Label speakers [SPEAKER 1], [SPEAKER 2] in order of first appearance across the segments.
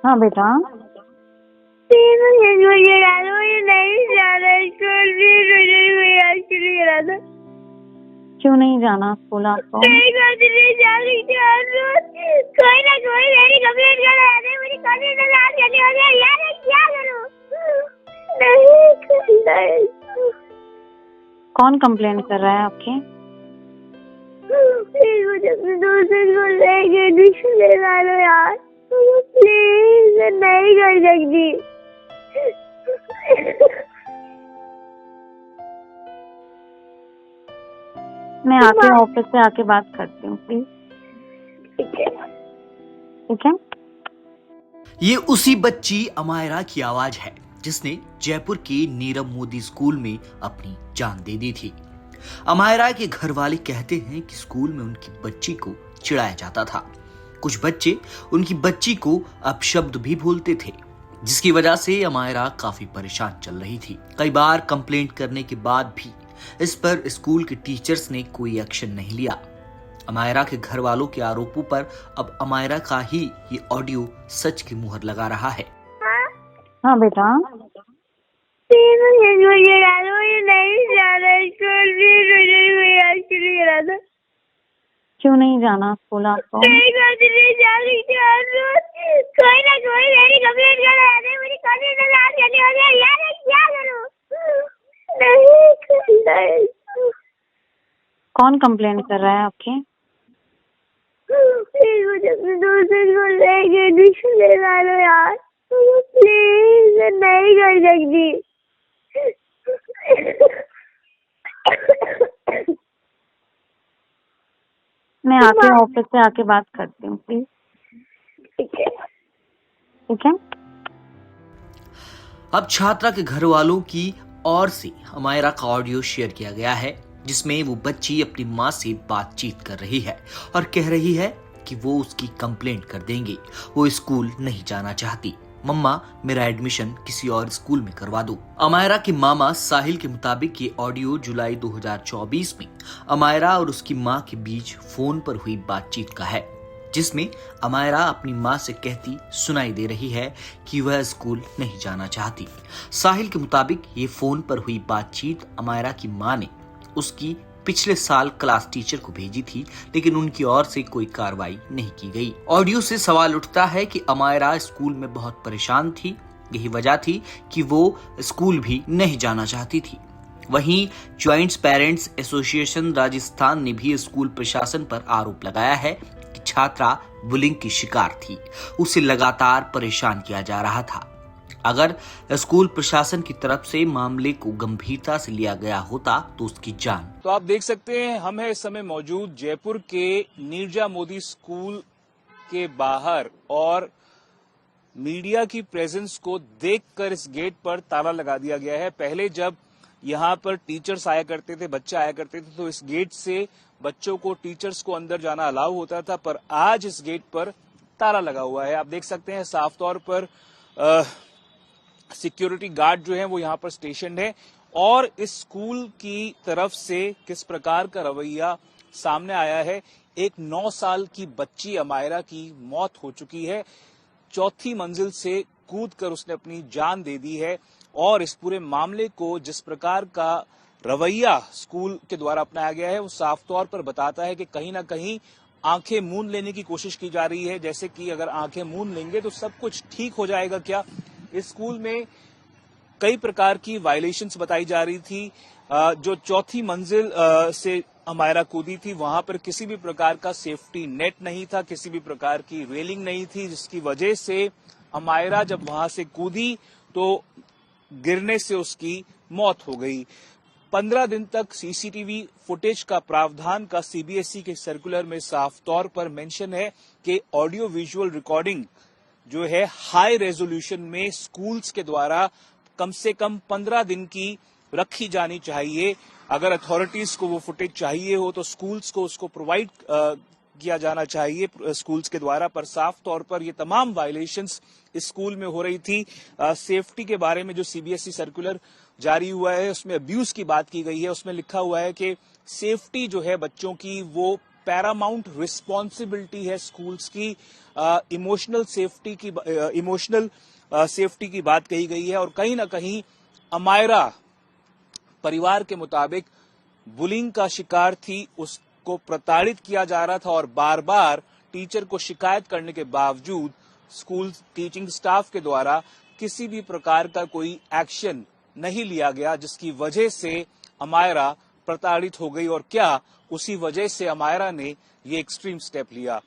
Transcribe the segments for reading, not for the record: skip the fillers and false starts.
[SPEAKER 1] हाँ बेटा।
[SPEAKER 2] मुझे नहीं जाना स्कूल, मुझे करा था।
[SPEAKER 1] क्यों नहीं जाना स्कूल आपको?
[SPEAKER 2] नहीं जा रही कोई ना कोई मेरी कंप्लेंट कर रहा है, मुझे कॉलेज में आज जाने वाले हैं यार, क्या करूं? नहीं
[SPEAKER 1] कौन कंप्लेंट कर रहा है आपकी?
[SPEAKER 2] मुझे अपने दोस्त को लेके एडमिशन लेना लो यार, प्लीज, नहीं कर सकती।
[SPEAKER 1] मैं आपके ऑफिस से आके बात करती हूँ प्लीज। ठीक है।
[SPEAKER 3] ये उसी बच्ची अमायरा की आवाज है जिसने जयपुर के नीरव मोदी स्कूल में अपनी जान दे दी थी। अमायरा के घर वाले कहते हैं कि स्कूल में उनकी बच्ची को चिढ़ाया जाता था। कुछ बच्चे उनकी बच्ची को अपशब्द भी बोलते थे, जिसकी वजह से अमायरा काफी परेशान चल रही थी। कई बार कंप्लेंट करने के बाद भी इस पर स्कूल के टीचर्स ने कोई एक्शन नहीं लिया। अमायरा के घर वालों के आरोपों पर अब अमायरा का ही ये ऑडियो सच की मुहर लगा रहा है।
[SPEAKER 1] हाँ बेटा।
[SPEAKER 2] मुझे नहीं जाना स्कूल, मुझे करा था।
[SPEAKER 1] क्यों नहीं जाना स्कूल आपको?
[SPEAKER 2] नहीं जा रही कोई ना कोई मेरी कंप्लेंट कर रहा है, मुझे कॉलेज में आज जाने वाले हैं यार, क्या करूं? नहीं
[SPEAKER 1] कौन कंप्लेंट कर रहा है आपकी?
[SPEAKER 2] मुझे अपने दोस्त को लेके एडमिशन लेना लो यार, प्लीज, नहीं कर सकती।
[SPEAKER 1] मैं आपके ऑफिस से आके बात करती हूँ प्लीज। ठीक है।
[SPEAKER 3] अब छात्रा के घर वालों की ओर से अमायरा का ऑडियो शेयर किया गया है, जिसमें वो बच्ची अपनी माँ से बातचीत कर रही है और कह रही है कि वो उसकी कंप्लेंट कर देंगे। वो स्कूल नहीं जाना चाहती। मम्मा, मेरा एडमिशन किसी और स्कूल में करवा दो। अमायरा के मामा साहिल के मुताबिक ये ऑडियो जुलाई 2024 में अमायरा और उसकी माँ के बीच फोन पर हुई बातचीत का है, जिसमें अमायरा अपनी माँ से कहती सुनाई दे रही है कि वह स्कूल नहीं जाना चाहती। साहिल के मुताबिक ये फोन पर हुई बातचीत अमायरा की माँ ने उसकी पिछले साल क्लास टीचर को भेजी थी, लेकिन उनकी ओर से कोई कार्रवाई नहीं की गई। ऑडियो से सवाल उठता है कि अमायरा स्कूल में बहुत परेशान थी। यही वजह थी कि वो स्कूल भी नहीं जाना चाहती थी। वहीं ज्वाइंट पेरेंट्स एसोसिएशन राजस्थान ने भी स्कूल प्रशासन पर आरोप लगाया है कि छात्रा बुलिंग की शिकार थी। उसे लगातार परेशान किया जा रहा था। अगर स्कूल प्रशासन की तरफ से मामले को गंभीरता से लिया गया होता तो उसकी जान।
[SPEAKER 4] तो आप देख सकते हैं, हम है इस समय मौजूद जयपुर के नीरजा मोदी स्कूल के बाहर और मीडिया की प्रेजेंस को देखकर इस गेट पर ताला लगा दिया गया है। पहले जब यहाँ पर टीचर्स आया करते थे, बच्चे आया करते थे, तो इस गेट से बच्चों को, टीचर्स को अंदर जाना अलाउ होता था, पर आज इस गेट पर ताला लगा हुआ है। आप देख सकते हैं साफ तौर पर सिक्योरिटी गार्ड जो है वो यहाँ पर स्टेशन है और इस स्कूल की तरफ से किस प्रकार का रवैया सामने आया है। एक 9 साल की बच्ची अमायरा की मौत हो चुकी है। 4थी मंजिल से कूदकर उसने अपनी जान दे दी है और इस पूरे मामले को जिस प्रकार का रवैया स्कूल के द्वारा अपनाया गया है वो साफ तौर पर बताता है कि कहीं ना कहीं आंखें मूंद लेने की कोशिश की जा रही है, जैसे कि अगर आंखें मूंद लेंगे तो सब कुछ ठीक हो जाएगा क्या। इस स्कूल में कई प्रकार की वायलेशंस बताई जा रही थी। जो 4थी मंजिल से अमायरा कूदी थी वहां पर किसी भी प्रकार का सेफ्टी नेट नहीं था, किसी भी प्रकार की रेलिंग नहीं थी, जिसकी वजह से अमायरा जब वहां से कूदी तो गिरने से उसकी मौत हो गई। 15 दिन तक सीसीटीवी फुटेज का प्रावधान का सीबीएसई के सर्कुलर में साफ तौर पर मेंशन है कि ऑडियो विजुअल रिकॉर्डिंग जो है हाई रेजोल्यूशन में स्कूल्स के द्वारा कम से कम 15 दिन की रखी जानी चाहिए। अगर अथॉरिटीज को वो फुटेज चाहिए हो तो स्कूल्स को उसको प्रोवाइड किया जाना चाहिए स्कूल्स के द्वारा, पर साफ तौर पर ये तमाम वायलेशंस इस स्कूल में हो रही थी। सेफ्टी के बारे में जो सीबीएसई सर्कुलर जारी हुआ है उसमें अब्यूज की बात की गई है। उसमें लिखा हुआ है कि सेफ्टी जो है बच्चों की वो पैरामाउंट रिस्पॉन्सिबिलिटी है स्कूल्स की। इमोशनल सेफ्टी की बात कही गई है और कहीं ना कहीं अमायरा परिवार के मुताबिक बुलिंग का शिकार थी, उसको प्रताड़ित किया जा रहा था और बार बार टीचर को शिकायत करने के बावजूद स्कूल टीचिंग स्टाफ के द्वारा किसी भी प्रकार का कोई एक्शन नहीं लिया गया, जिसकी वजह से अमायरा प्रताड़ित हो गई और क्या उसी वजह से अमायरा ने ये एक्सट्रीम स्टेप लिया।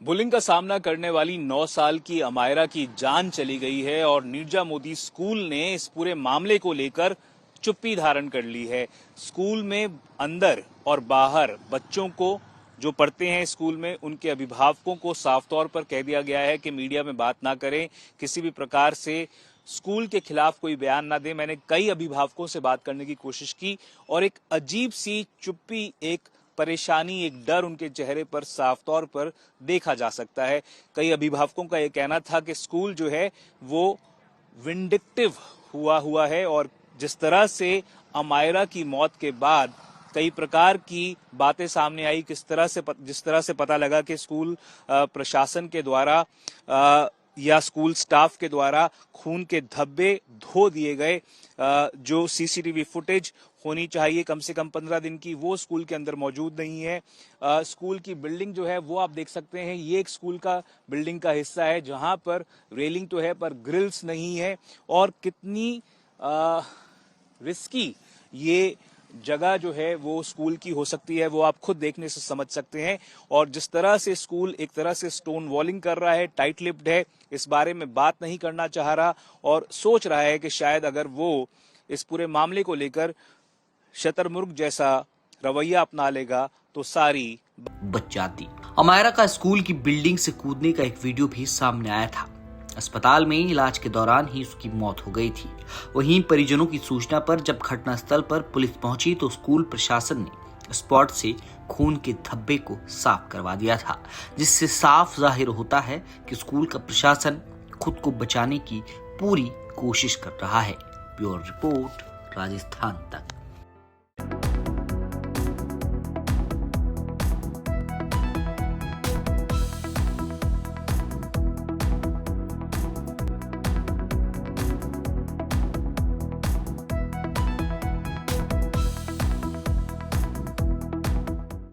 [SPEAKER 4] बुलिंग का सामना करने वाली 9 साल की अमायरा की जान चली गई है और नीरजा मोदी स्कूल ने इस पूरे मामले को लेकर चुप्पी धारण कर ली है। स्कूल में अंदर और बाहर बच्चों को जो पढ़ते हैं स्कूल में, उनके अभिभावकों को साफ तौर पर कह दिया गया है कि मीडिया में बात ना करें, किसी भी प्रकार से स्कूल के खिलाफ कोई बयान ना दें। मैंने कई अभिभावकों से बात करने की कोशिश की और एक अजीब सी चुप्पी, एक परेशानी, एक डर उनके चेहरे पर साफ तौर पर देखा जा सकता है। कई अभिभावकों का यह कहना था कि स्कूल जो है वो विंडिक्टिव हुआ है और जिस तरह से अमायरा की मौत के बाद कई प्रकार की बातें सामने आई, जिस तरह से पता लगा कि स्कूल प्रशासन के द्वारा या स्कूल स्टाफ के द्वारा खून के धब्बे धो दिए गए। जो सीसीटीवी फुटेज होनी चाहिए कम से कम 15 दिन की, वो स्कूल के अंदर मौजूद नहीं है। स्कूल की बिल्डिंग जो है वो आप देख सकते हैं, ये एक स्कूल का बिल्डिंग का हिस्सा है जहां पर रेलिंग तो है पर ग्रिल्स नहीं है और कितनी रिस्की ये जगह जो है वो स्कूल की हो सकती है वो आप खुद देखने से समझ सकते हैं। और जिस तरह से स्कूल एक तरह से स्टोन वॉलिंग कर रहा है, टाइट लिप्ड है, इस बारे में बात नहीं करना चाह रहा और सोच रहा है कि शायद अगर वो इस पूरे मामले को लेकर शतरमुर्ग जैसा रवैया अपना लेगा तो सारी
[SPEAKER 3] बच जाती। अमायरा का स्कूल की बिल्डिंग से कूदने का एक वीडियो भी सामने आया था। अस्पताल में इलाज के दौरान ही उसकी मौत हो गई थी। वहीं परिजनों की सूचना पर जब घटनास्थल पर पुलिस पहुंची तो स्कूल प्रशासन ने स्पॉट से खून के धब्बे को साफ करवा दिया था, जिससे साफ जाहिर होता है कि स्कूल का प्रशासन खुद को बचाने की पूरी कोशिश कर रहा है। ब्यूरो रिपोर्ट, राजस्थान तक।